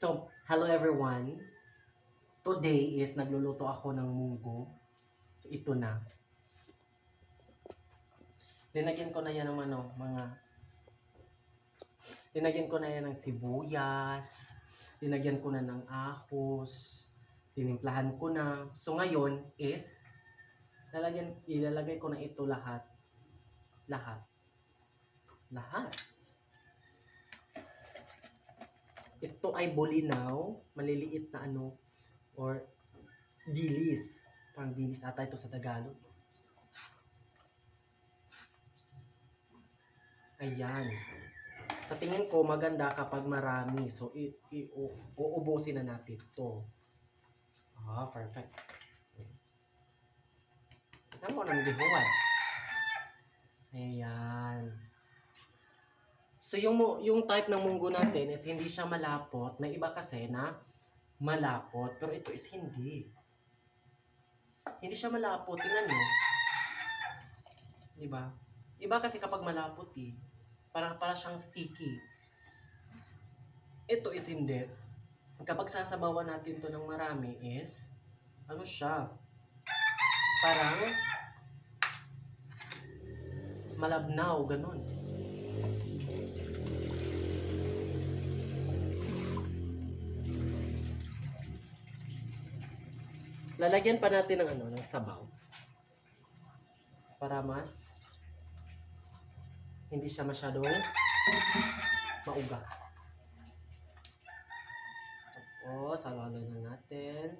So, hello everyone. Today is nagluluto ako ng munggo. So, ito na. Linagyan ko na yan ng linagyan ko na yan ng sibuyas, linagyan ko na ng ahos, tinimplahan ko na. So, ngayon is, ilalagay ko na ito lahat. Lahat. Lahat. Ito ay bulinaw, maliliit na or dilis. Parang dilis ata ito sa Tagalog. Ayan. Sa tingin ko, maganda kapag marami. So, uubusin na natin ito. Perfect. Tignan mo ng dihuan. Ayan. So, yung type ng munggo natin is hindi siya malapot. May iba kasi na malapot. Pero ito is hindi. Hindi siya malapot. Tingnan nyo. Diba? Iba kasi kapag malapot para siyang sticky. Ito is hindi. Kapag sasabawan natin to ng marami is, siya? Parang malabnaw, ganun. Lalagyan pa natin ng sabaw. Para mas hindi siya masyadong mauga. Tapos, halo-halo na natin.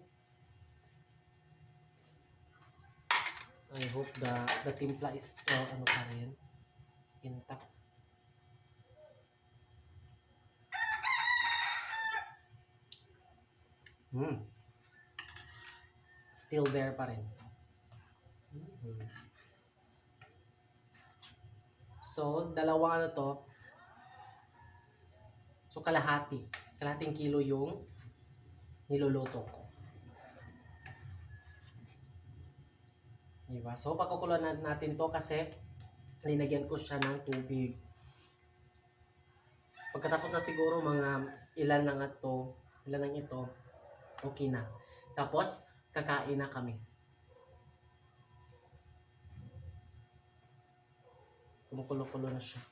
I hope the timpla is pa rin, intact. Still there pa rin. So, dalawang to. So, kalahating kilo yung niluluto ko. Diba? So, pagkukuloan natin to kasi linagyan ko siya ng tubig. Pagkatapos na siguro mga ilan lang ito, okay na. Tapos, kakain na kami. Kumukulo-kulo na siya.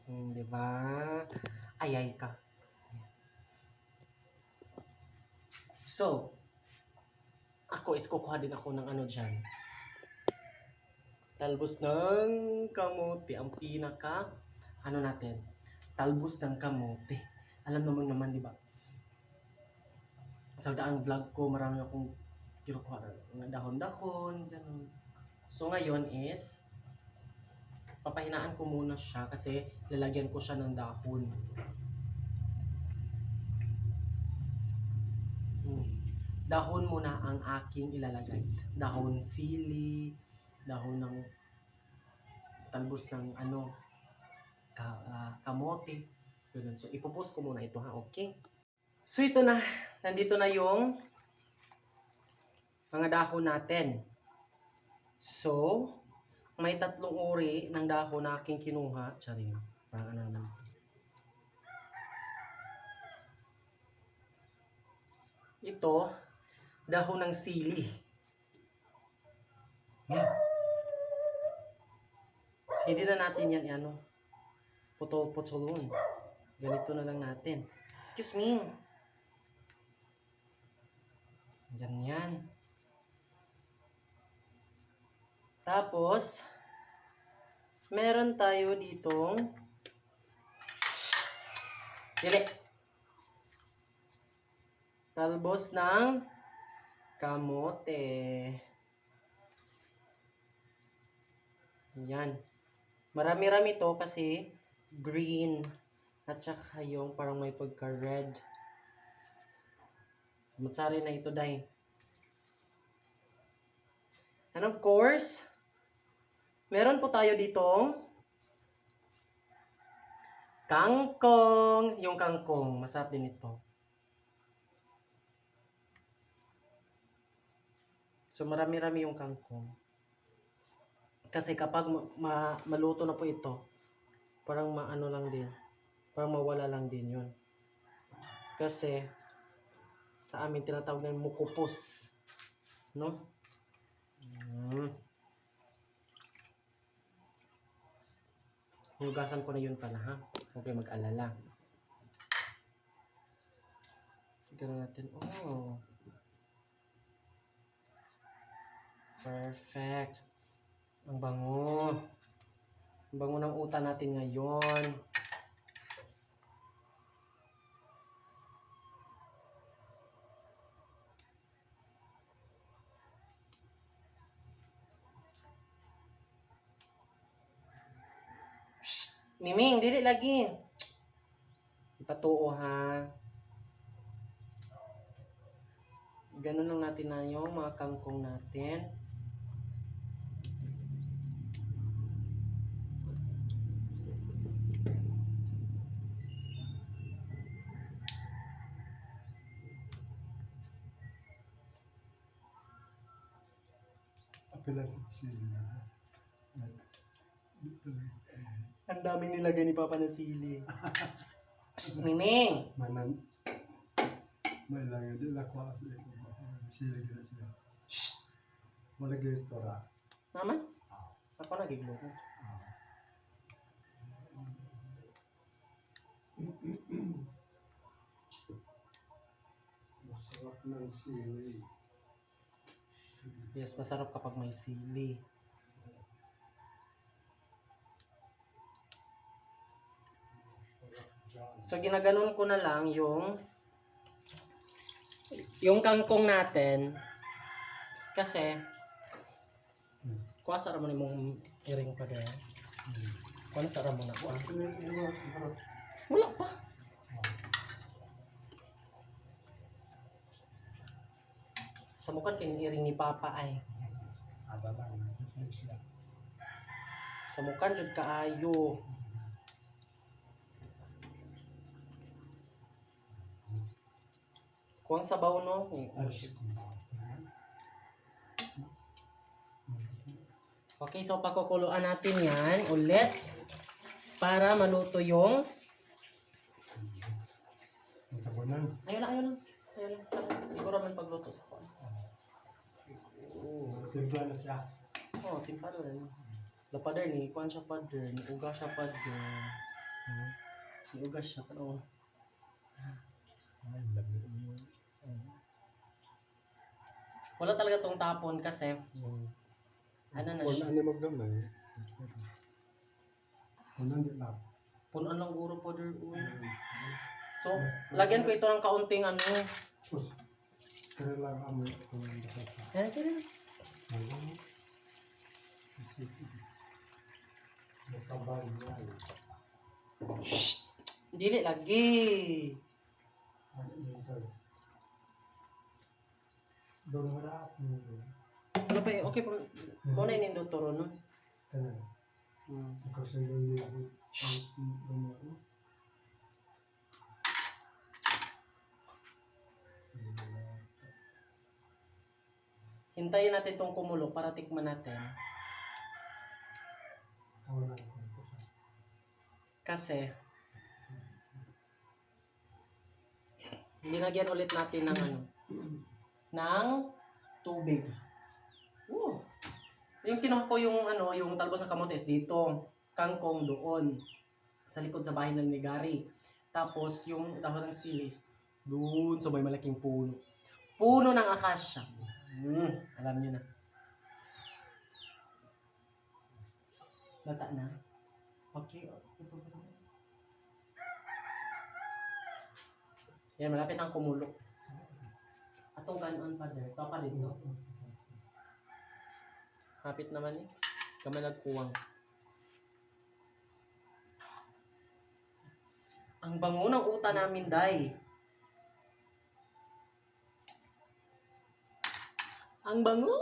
Diba? Ayay ka. So, ako is kukuha din ako ng dyan. Talbos ng kamote. Ang pinaka, natin? Talbos ng kamote. Alam naman, di ba? Sa daang vlog ko, marami akong kinukuha ng dahon-dahon, ganun. So, ngayon is, papahinaan ko muna siya kasi lalagyan ko siya ng dahon. Dahon muna ang aking ilalagay. Dahon sili, dahon ng talbos ng kamote. Ganun. So, ipopost ko muna ito okay? So, ito na. Nandito na yung mga dahon natin. So, may 3 uri ng dahon na aking kinuha. Charing. Parang naman. Ito, dahon ng sili. Yan. So, hindi na natin yan putol-putulun. Ganito na lang natin. Excuse me. Ganyan. Tapos, meron tayo ditong talbos ng kamote. Yan. Marami-rami to kasi green at saka yung parang may pagka-red. Matsari na ito dahil. And of course, meron po tayo ditong kangkong. Yung kangkong, masarap din ito. So, marami-rami yung kangkong. Kasi kapag maluto na po ito, parang lang din. Para mawala lang din yun. Kasi, sa amin tinatawag na mukupos. No? Hugasan ko na yun pala, ha? Huwag kayo mag-alala. Siguro natin, perfect. Ang bango. Ang bango ng uta natin ngayon. Shh! Miming, dili lagi. Ipatuo, ha? Ganun lang natin na yung mga kangkong natin. Apela sa sili. Ang daming nilagay ni Papa na sili. Shh, Miming! Manan. May lang di la kwa sa sili gina siya. Shh! Wala gito ra. Naman? Ako nagiglo ko. Masarap ng sili. Yes, masarap kapag may sili. So, ginaganon ko na lang yung kangkong natin. Kasi, kuha sara mo na mong iring pa doon. Kuha na sara mo na. Wala pa. Samukan kayo iring ni Papa ay. Ada lang. Siya. Samukan jud kaayo. Kuha ang sabaw no. Okay, so pakukuluan natin yan ulit para maluto yung Matabunan. ayun lang. Siguro man pagluto sa kuwan. Timpla na siya. Timpa rin. Lapader ni kuwan siya pader, ni uga siya pader. Ni uga siya pero Ay, labi. wala talaga tong tapon kasi ano na Kung siya. ano magdamay. Kung ano lang. Punon lang guro pader. So, lagyan ko ito ng kaunting ano. Kaya lang amoy kung ano sa sa. Kaya. Nakabay niya. Shh! Dili lagi. Doon wala ako. Ano pa okay pa. Kung na yung turo no? Kaya. Ako sa doon niya. Hintayin natin itong kumulo para tikman natin. Kasi, linagyan ulit natin ng ng tubig. Yung kinuha ko yung talbos ng kamotes dito, kangkong doon, sa likod sa bahay ng ni Gary. Tapos, yung dahon ng silis, doon sa may malaking puno. Puno ng akasya. Alam nyo na. Lata na? Okay. Yan, malapit ang kumulo. Atong ganon pa there. Ito pa rin, no? Hapit naman eh. Kamay nagkuwang. Ang bango ng uta namin, Day. Ang bango!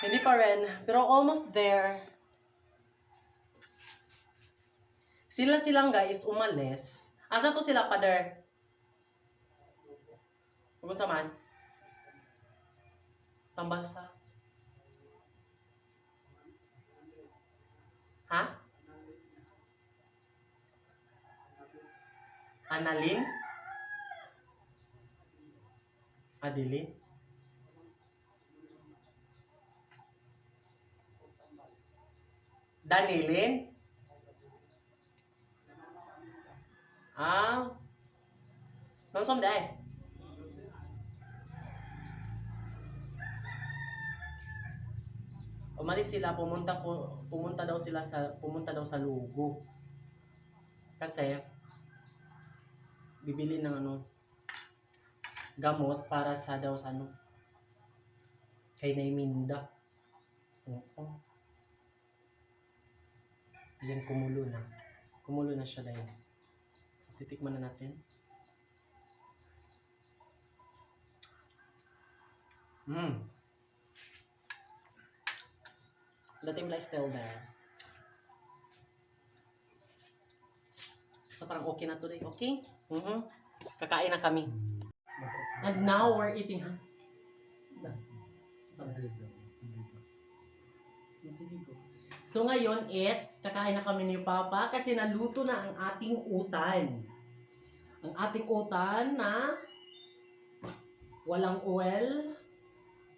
Hindi pa rin, pero almost there. Silang guys, umalis. Asa to sila, Pader? Kung sa man? Tambal sa? Ha? Annalyn? Adeline? Danilin? Ah, nonsom day. Umalis sila, pumunta daw sa Lugo. Kasi bibili ng gamot para sa daw sa kay Naiminda. Oo. Ayan, kumulo na. Kumulo na siya dahil. So, titikman na natin. The timpla is still there. So parang okay na today. Okay? Kakain na kami. And now we're eating, ha? So ngayon is, kakain na kami ni Papa kasi naluto na ang ating utan. Ang ating utan na walang oil,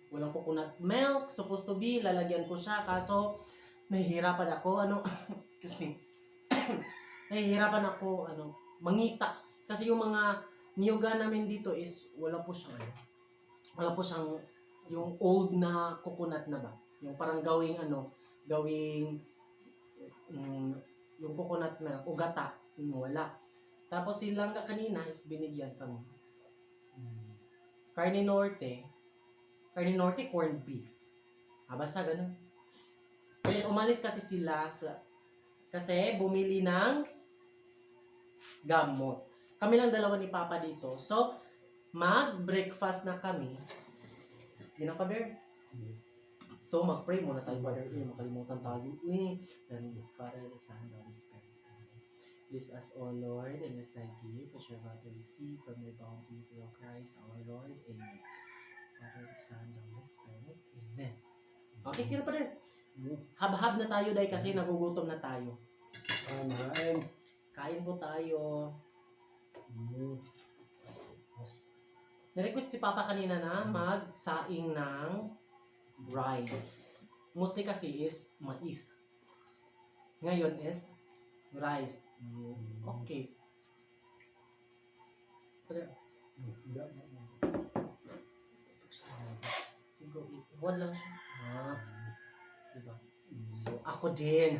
walang coconut milk, supposed to be, lalagyan ko siya. Kaso, nahihirapan ako, excuse me, nahihirapan ako, mangita. Kasi yung mga niyuga namin dito is, wala po siyang, yung old na coconut na ba? Yung parang gawing, yung coconut milk, o gata, wala. Tapos silang kanina is binigyan kami. Carne Norte, corned beef. Basta ganun. Then umalis kasi sila kasi bumili ng gamot. Kami lang dalawa ni Papa dito. So, mag-breakfast na kami. Sige na, Father. So, mag-pray muna tayo, Father. Makalimutan tayo. Father, the Son, the Holy Spirit. Bless us, O Lord, and as I give, which we are about to receive from your bounty through Christ, our Lord. Amen. Father, the Son, the Holy Spirit. Amen. Okay, sino pa rin? Hab-hab na tayo dahil kasi nagugutom na tayo. Kain po tayo. Na-request si Papa kanina na magsaing ng rice. Mostly kasi is mais. Ngayon is rice. Okay. Sige, huwag lang siya. Diba? So, ako din.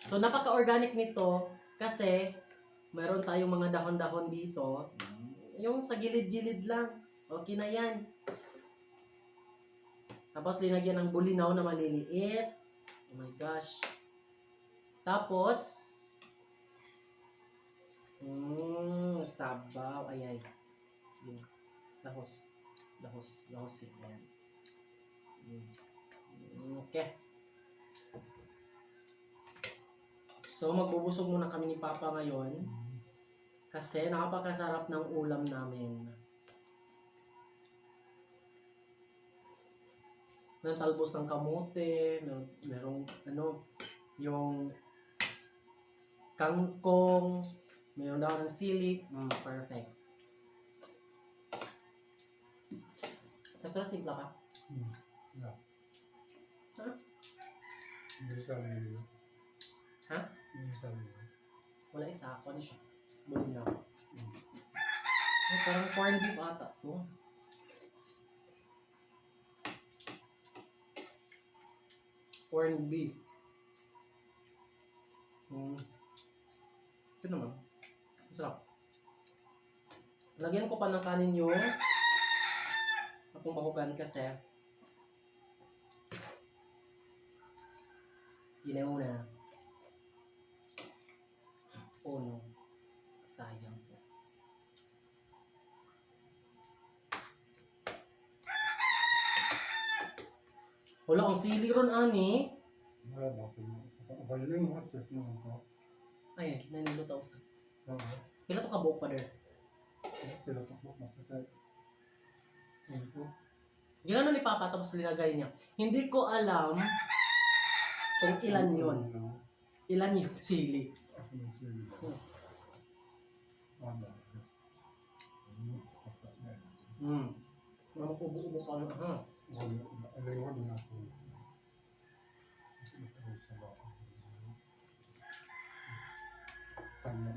So, napaka-organic nito kasi meron tayong mga dahon-dahon dito. Yung sa gilid-gilid lang. Okay na yan. Tapos, linagyan ng bulinaw na maliliit. Oh my gosh. Tapos, sabaw. Ay. Sige. Lahos. Ayan. Okay. So, magbubusog muna kami ni Papa ngayon. Kasi napakasarap ng ulam namin. Ng talbos ng kamote, merong yung kangkong, meron daw ng sili. Perfect. Sa class timpla ka? Ha? Wala isa. Ano siya? Bulin na. Ay, parang corned beef ata to. Corned beef. Ito naman. Masarap. Lagyan ko pa ng kanin yung akong bahugan kasi ginaw na. Oh no. Sayang po. Wala akong sili ron, ani. Ay, 9,000. Pila to ka buok pa der? Ginano ni Papa tapos linagay niya. Hindi ko alam kung ilan yon. Ilan yung sili. Ano? Mga ubo-ubo ka na, ha? Alingon na ako. Ito sa bako. Tanya.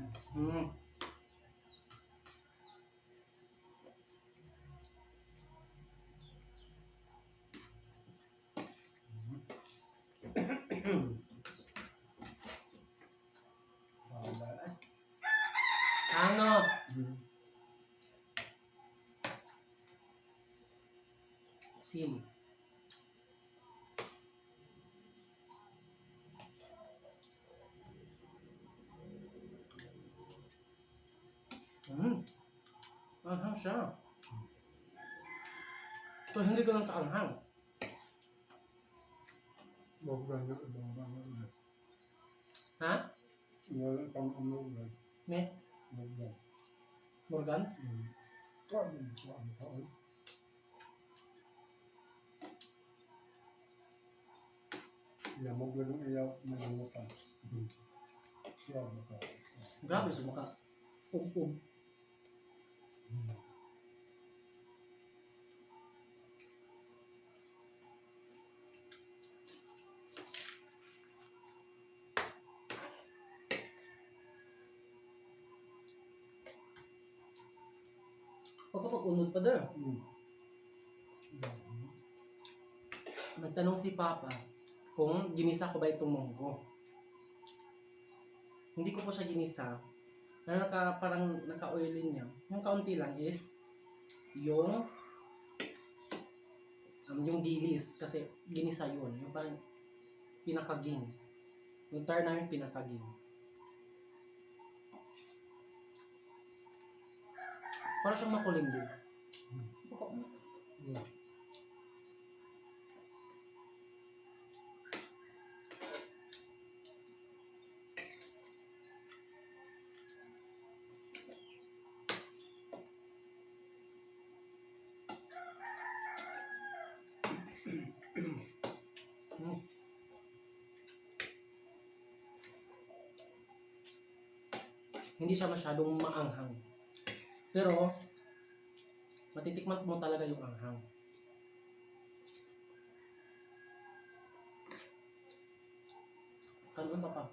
Ano? Sim. Anghang siya. So, hindi ko lang kaanghang. Bogdan na ito. Ha? Wala pang umulan. Ne? Bogdan. Morgan? Taon. Yamog na nung iyaw na nangutan. Siya maka. Grabe sa mukha. Ug-ug. Pagkapag-unod pa doon. Nagtanong si Papa kung ginisa ko ba itong munggo. Hindi ko po siya ginisa. Pero parang naka-oilin niya. Yung kaunti lang is yung dilis kasi ginisa yun. Yung parang pinakaging. Yung tar namin pinakaging. Para siyang makulim din. Hindi siya masyadong maanghang. Pero, matitikman mo talaga yung anghang. Kanon pa pa.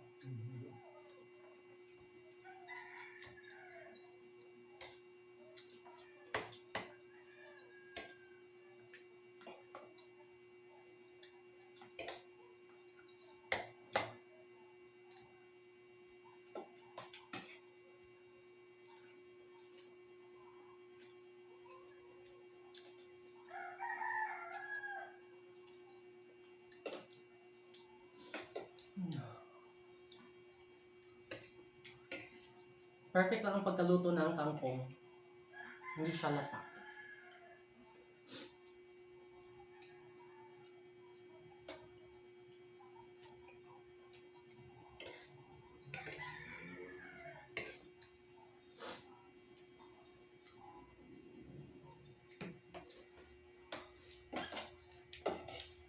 Perfect lang ang pagkaluto ng kangkong. Hindi siya lata.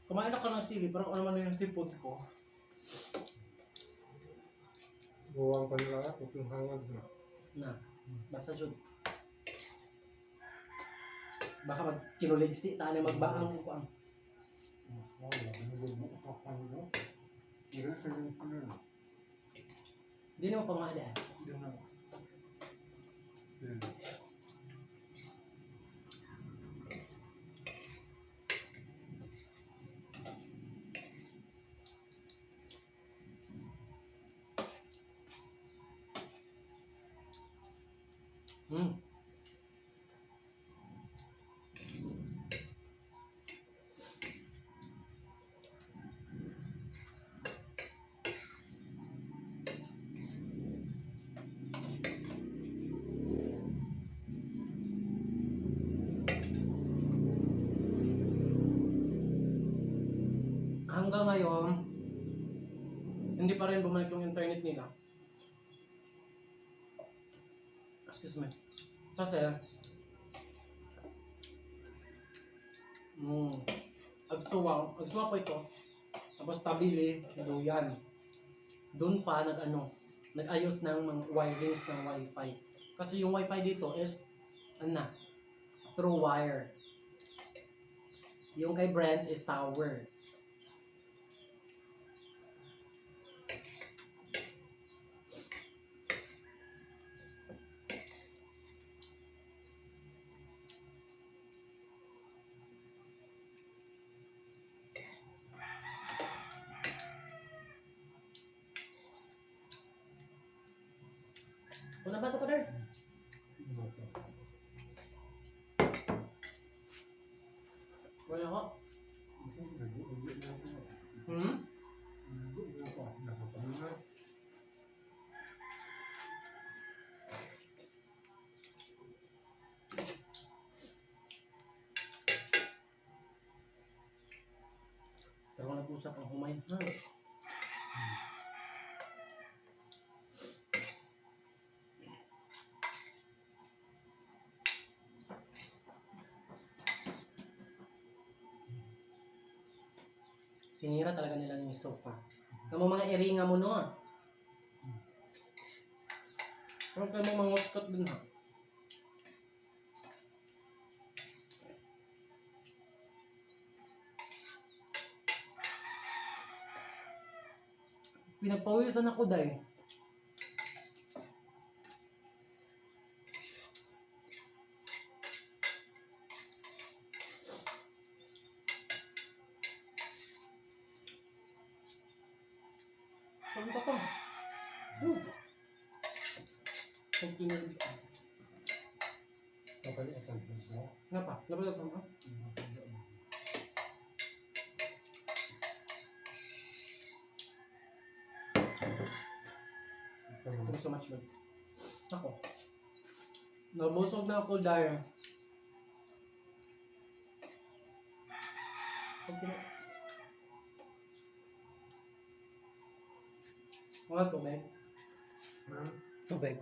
Kumain ako ng sili, pero ano naman yung seafood ko. Buwang pa nila ako kung hangad na. Na, basta jud. Baka kinuligsi, tayo magbaang ko ang. Wala, nagul mo kapang no? Ira sa yung pala. Hindi naman pangmali ah. Yan na. Yan. Hanggang ngayon, hindi pa rin bumalik yung internet nila. Excuse me. Kasi, agsuwa po ito. Tapos tabili, duyan. Doon pa nag-ayos ng mga wirings ng wifi. Kasi yung wifi dito is, ano na, through wire. Yung kay Brands is tower. Una ba ito, Pader? Wala ako. Hmm? Pero nag-usap ang humay. Sinira talaga nila yung sofa. Kamu mga iringa mo no. Huwag kayo mga ngokot dun ha. Pinagpawisan ako dahil. Saan pa ko? Pagkinig. Nga pa? Nabalat mo ba? Thank you so much, Lord. Ako. Nabusog na ako dahil. Mga tubig. Tubig.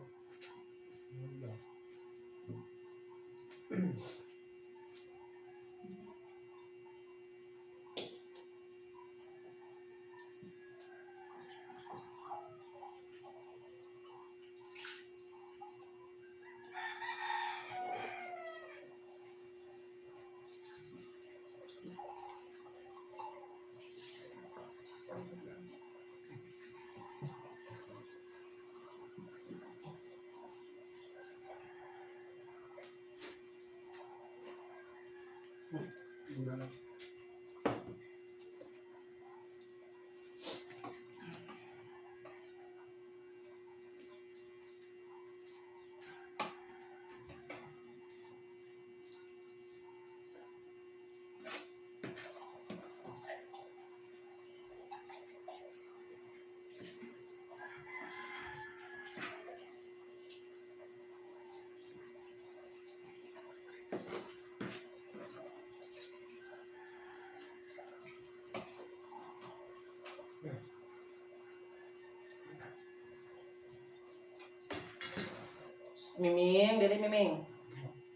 Miming, dili Miming.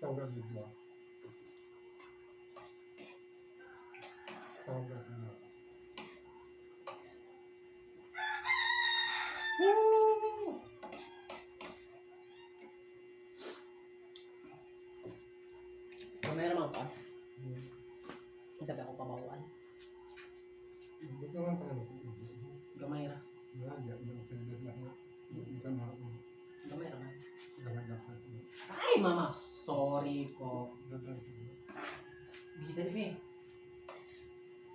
Tawag dito. Tawag dito. Kamay naman ka. Hindi ako pabawaan. Buto nga pala. Gamay ra. Gamay ra man. Ay, mama. Sorry po. Bigita ni Bing.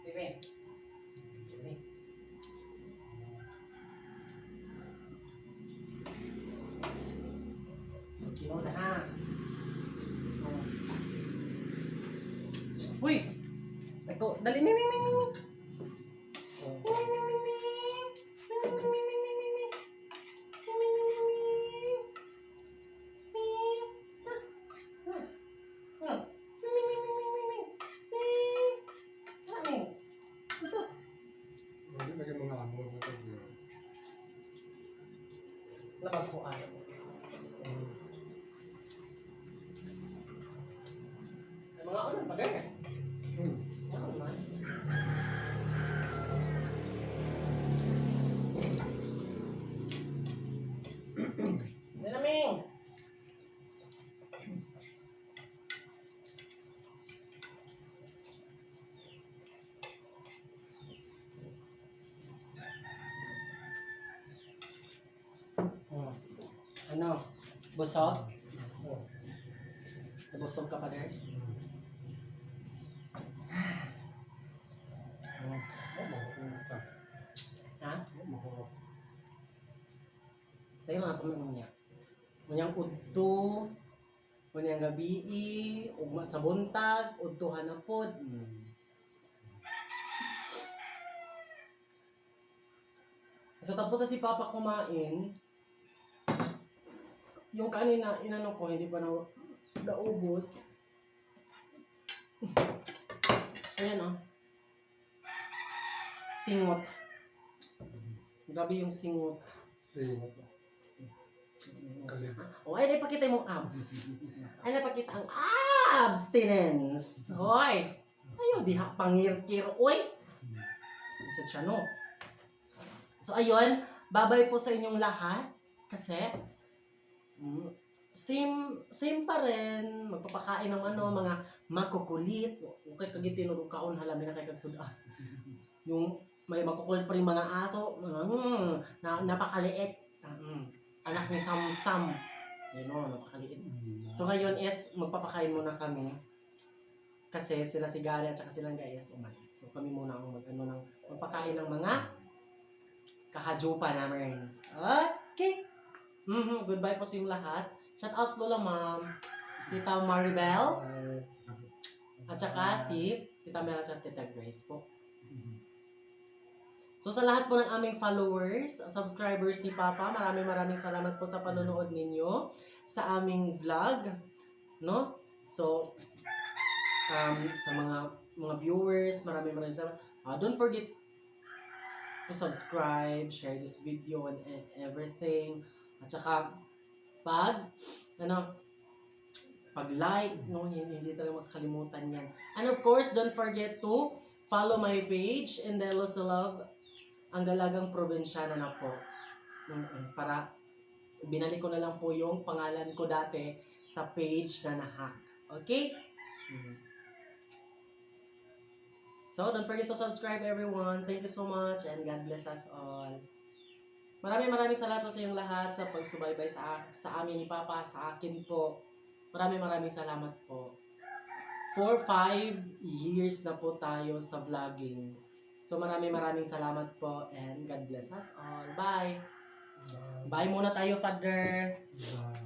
Bing. Bing. Sino na ha? Uy! Ikaw, dali, Miming. Labas po ano. Mga ano, bagay eh. Ano naman? Nilaming! Ano? Busog? Oh. Nabusog ka pa rin? Mahulog. Ha? Mahulog. Tayo lang ako niya. Unyang udto, unyang gabi, ugma sa buntag, udtuhan na pod. So tapos na si Papa kumain, yung kanina inano ko hindi pa naubos. Ayan oh. Singot. Grabe yung singot. Singot. Kalit. O ay napakita yung abs. Ay napakita ang abstinence. Hoy. Ayaw diha pangirkir oy. Sa tiyan no. So ayun, babay po sa inyong lahat kasi same pa rin magpapakain ng mga makukulit. Okay kagi tinuro kaon halami na kay kagsuda. Yung may makukulit pa rin mga aso, napakaliit. Anak ni Tam Tam. Yun o, napakaliit. So ngayon is magpapakain muna kami kasi sila si Gary at saka silang guys umalis. So kami muna ang magpakain ng mga kahajupa namin. Okay. Goodbye po sa inyong lahat. Shout out Lola Ma'am, Tita Maribel, at saka si Tita Mela at Tita Grace po. So sa lahat po ng aming followers, subscribers ni Papa, maraming salamat po sa panonood ninyo sa aming vlog, no? So sa mga viewers, maraming salamat. Don't forget to subscribe, share this video and everything. At saka pag-like, no, hindi talaga makakalimutan yan. And of course, don't forget to follow my page, Indelos Love, ang Dalagang Probinsyana na po. Para binalik ko na lang po yung pangalan ko dati sa page na na-hack. Okay? So, don't forget to subscribe everyone. Thank you so much and God bless us all. Maraming salamat po sa inyong lahat sa pagsubaybay sa amin ni Papa, sa akin po. Maraming salamat po. 4-5 years na po tayo sa vlogging. So maraming salamat po and God bless us all. Bye! Bye muna tayo, Father! Bye.